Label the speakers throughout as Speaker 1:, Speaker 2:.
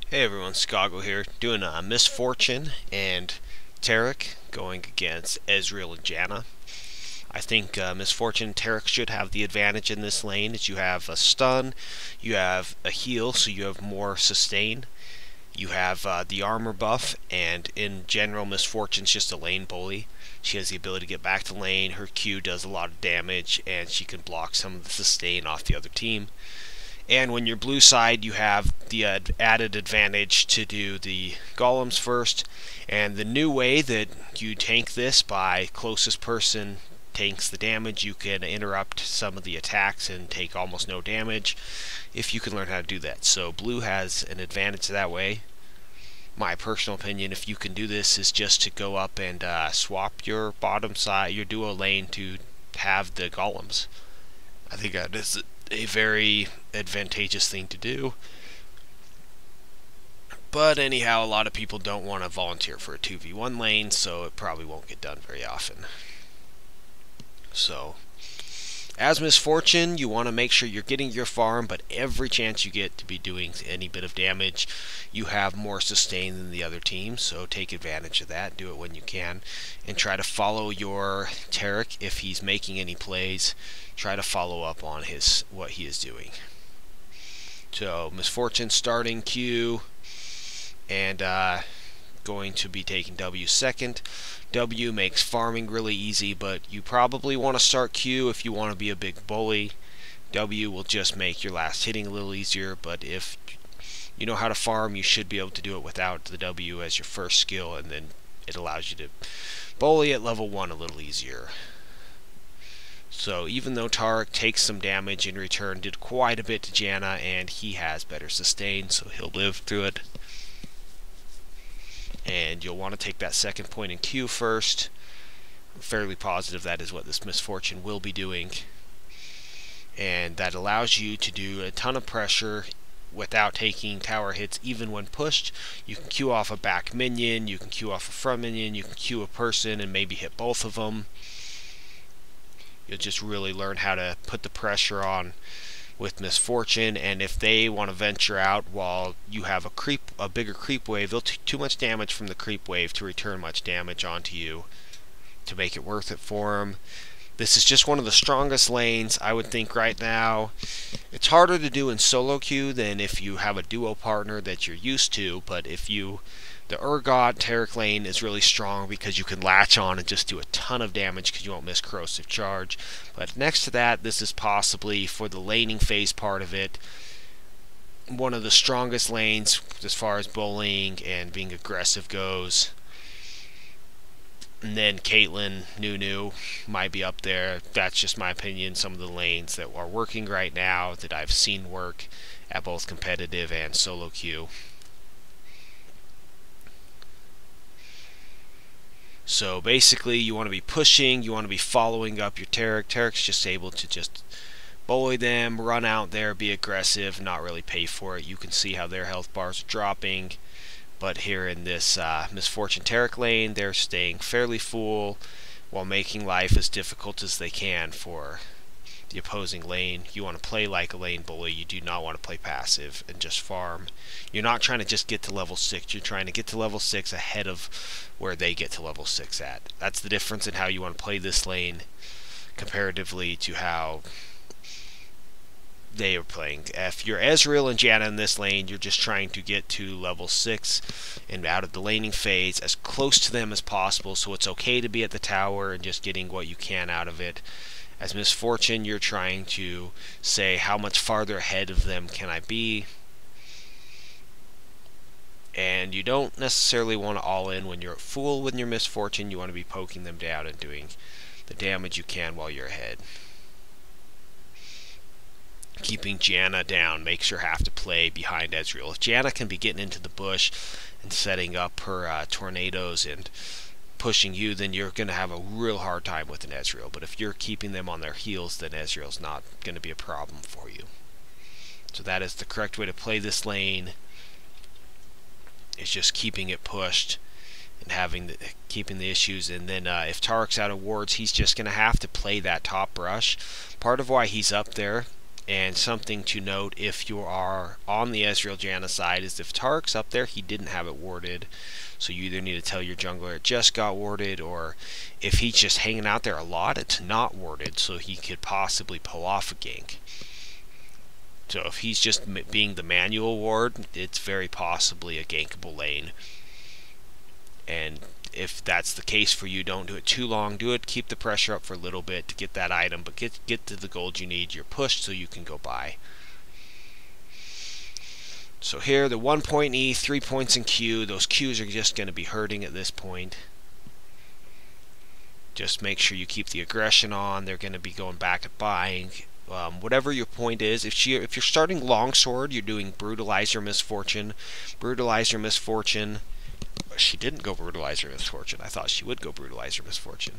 Speaker 1: Hey everyone, Skago here, doing a Misfortune and Taric going against Ezreal and Janna. I think Misfortune and Taric should have the advantage in this lane, as you have a stun, you have a heal, so you have more sustain, you have the armor buff, and in general Misfortune's just a lane bully. She has the ability to get back to lane, her Q does a lot of damage, and she can block some of the sustain off the other team. And when you're blue side, you have the added advantage to do the golems first. And the new way that you tank this by closest person tanks the damage, you can interrupt some of the attacks and take almost no damage if you can learn how to do that. So blue has an advantage that way. My personal opinion, if you can do this, is just to go up and swap your bottom side, your duo lane, to have the golems. I think that is a very advantageous thing to do. But anyhow, a lot of people don't want to volunteer for a 2v1 lane, so it probably won't get done very often. So, as Misfortune, you want to make sure you're getting your farm, but every chance you get to be doing any bit of damage, you have more sustain than the other team, so take advantage of that, do it when you can, and try to follow your Taric if he's making any plays. Try to follow up on what he is doing. So, Misfortune starting Q, and going to be taking W second. W makes farming really easy, but you probably want to start Q if you want to be a big bully. W will just make your last hitting a little easier, but if you know how to farm, you should be able to do it without the W as your first skill, and then it allows you to bully at level 1 a little easier. So even though Taric takes some damage in return, did quite a bit to Janna, and he has better sustain, so he'll live through it. And you'll want to take that second point in Q first. I'm fairly positive that is what this Misfortune will be doing. And that allows you to do a ton of pressure without taking tower hits even when pushed. You can Q off a back minion, you can Q off a front minion, you can Q a person and maybe hit both of them. You'll just really learn how to put the pressure on with Misfortune, and if they want to venture out while you have a bigger creep wave, they'll take too much damage from the creep wave to return much damage onto you to make it worth it for them. This is just one of the strongest lanes, I would think, right now. It's harder to do in solo queue than if you have a duo partner that you're used to, but the Urgot Taric lane is really strong because you can latch on and just do a ton of damage because you won't miss corrosive charge. But next to that, this is possibly, for the laning phase part of it, one of the strongest lanes as far as bullying and being aggressive goes. And then Caitlyn, Nunu might be up there. That's just my opinion. Some of the lanes that are working right now that I've seen work at both competitive and solo queue. So basically, you want to be pushing, you want to be following up your Taric. Taric's just able to just bully them, run out there, be aggressive, not really pay for it. You can see how their health bars are dropping. But here in this Misfortune Taric lane, they're staying fairly full while making life as difficult as they can for the opposing lane. You want to play like a lane bully. You do not want to play passive and just farm. You're not trying to just get to level 6. You're trying to get to level 6 ahead of where they get to level 6 at. That's the difference in how you want to play this lane comparatively to how they are playing. If you're Ezreal and Janna in this lane, you're just trying to get to level 6 and out of the laning phase as close to them as possible, so it's okay to be at the tower and just getting what you can out of it. As Misfortune, you're trying to say, how much farther ahead of them can I be? And you don't necessarily want to all in when you're at full with your Misfortune. You want to be poking them down and doing the damage you can while you're ahead. Keeping Janna down makes her have to play behind Ezreal. If Janna can be getting into the bush and setting up her tornadoes and pushing you, then you're going to have a real hard time with an Ezreal. But if you're keeping them on their heels, then Ezreal's not going to be a problem for you. So that is the correct way to play this lane. It's just keeping it pushed and keeping the issues. And then if Taric's out of wards, he's just going to have to play that top brush. Part of why he's up there And something to note if you are on the Ezreal Janna side is if Taric's up there, he didn't have it warded. So you either need to tell your jungler it just got warded, or if he's just hanging out there a lot, it's not warded, so he could possibly pull off a gank. So if he's just being the manual ward, it's very possibly a gankable lane. And if that's the case for you, don't do it too long. Do it, keep the pressure up for a little bit to get that item, but get to the gold you need. You're pushed so you can go buy. So here, the 1 point E, 3 points in Q. Those Qs are just going to be hurting at this point. Just make sure you keep the aggression on. They're going to be going back at buying. Whatever your point is, if you're starting longsword, you're doing Brutalizer Misfortune. Brutalizer Misfortune. She didn't go Brutalizer Misfortune. I thought she would go Brutalizer Misfortune.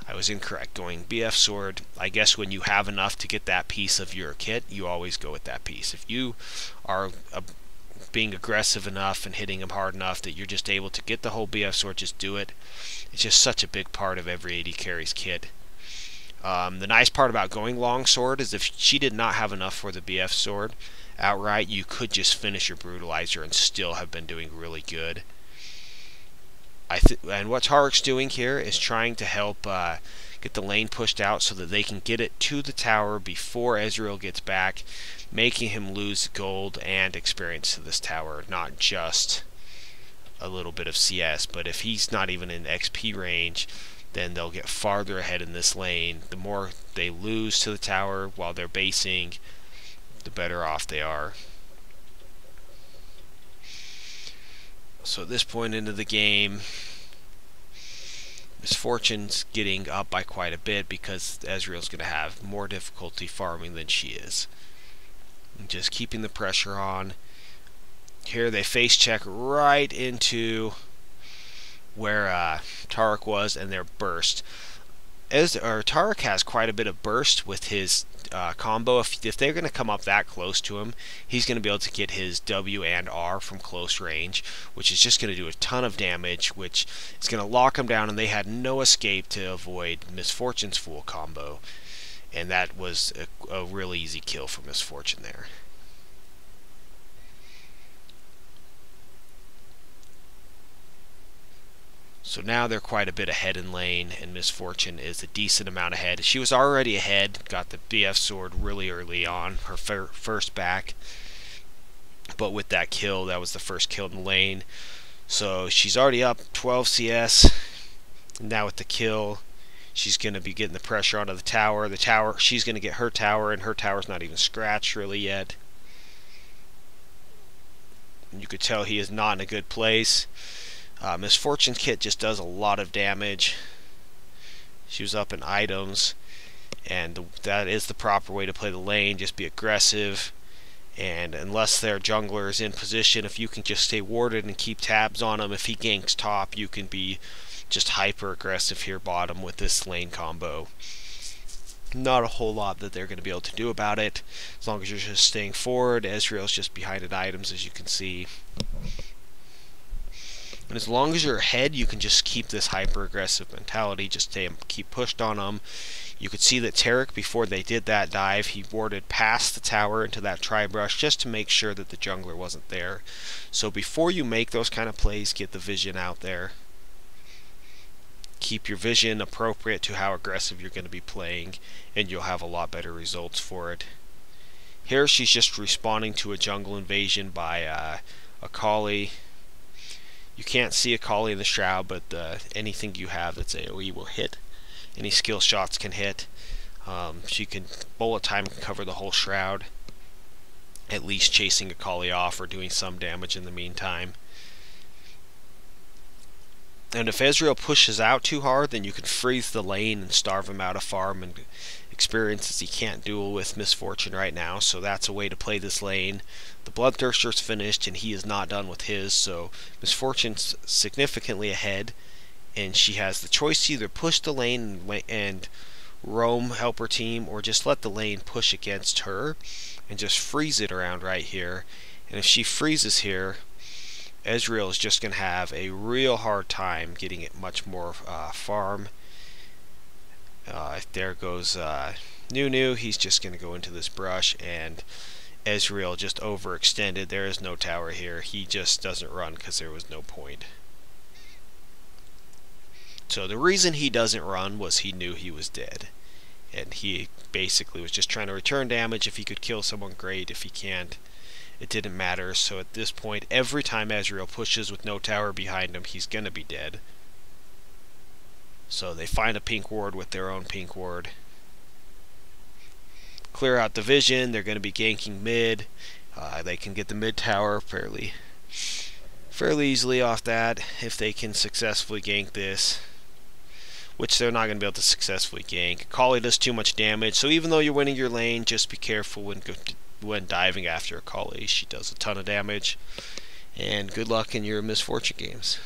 Speaker 1: I was incorrect. Going BF Sword. I guess when you have enough to get that piece of your kit, you always go with that piece. If you are being aggressive enough and hitting them hard enough that you're just able to get the whole BF Sword, just do it. It's just such a big part of every AD carry's kit. The nice part about going longsword is if she did not have enough for the BF Sword outright, you could just finish your Brutalizer and still have been doing really good. And what Taric's doing here is trying to help get the lane pushed out so that they can get it to the tower before Ezreal gets back, making him lose gold and experience to this tower, not just a little bit of CS. But if he's not even in XP range, then they'll get farther ahead in this lane. The more they lose to the tower while they're basing, the better off they are. So at this point into the game, Misfortune's getting up by quite a bit because Ezreal's going to have more difficulty farming than she is. And just keeping the pressure on. Here they face check right into where Taric was, and they're burst. Taric has quite a bit of burst with his combo. If they're going to come up that close to him, he's going to be able to get his W and R from close range, which is just going to do a ton of damage, which is going to lock him down, and they had no escape to avoid Misfortune's full combo. And that was a really easy kill for Misfortune there. So now they're quite a bit ahead in lane, and Misfortune is a decent amount ahead. She was already ahead, got the BF Sword really early on, her first back. But with that kill, that was the first kill in the lane. So she's already up 12 CS. Now with the kill, she's going to be getting the pressure onto the tower. She's going to get her tower, and her tower's not even scratched really yet. And you could tell he is not in a good place. Misfortune's kit just does a lot of damage. She was up in items, and that is the proper way to play the lane. Just be aggressive, and unless their jungler is in position, if you can just stay warded and keep tabs on him, if he ganks top, you can be just hyper aggressive here bottom with this lane combo. Not a whole lot that they're going to be able to do about it, as long as you're just staying forward. Ezreal's just behind in items, as you can see. And as long as you're ahead, you can just keep this hyper-aggressive mentality, just keep pushed on them. You could see that Taric, before they did that dive, he warded past the tower into that tri-brush just to make sure that the jungler wasn't there. So before you make those kind of plays, get the vision out there. Keep your vision appropriate to how aggressive you're going to be playing, and you'll have a lot better results for it. Here she's just responding to a jungle invasion by a Akali. You can't see Akali in the Shroud, but anything you have that's AoE will hit. Any skill shots can hit. She can bullet time can cover the whole Shroud, at least chasing Akali off or doing some damage in the meantime. And if Ezreal pushes out too hard, then you can freeze the lane and starve him out of farm and experiences he can't duel with Misfortune right now. So that's a way to play this lane. The Bloodthirster's finished, and he is not done with his, so Misfortune's significantly ahead, and she has the choice to either push the lane and roam, help her team, or just let the lane push against her and just freeze it around right here. And if she freezes here, Ezreal is just going to have a real hard time getting it much more farm. There goes Nunu, he's just going to go into this brush, and Ezreal just overextended. There is no tower here. He just doesn't run because there was no point. So the reason he doesn't run was he knew he was dead. And he basically was just trying to return damage. If he could kill someone, great. If he can't, it didn't matter. So at this point, every time Ezreal pushes with no tower behind him, he's going to be dead. So they find a pink ward with their own pink ward. Clear out the vision. They're going to be ganking mid. They can get the mid tower fairly easily off that if they can successfully gank this, which they're not going to be able to successfully gank. Kali does too much damage, so even though you're winning your lane, just be careful when diving after a Kali. She does a ton of damage, and good luck in your Misfortune games.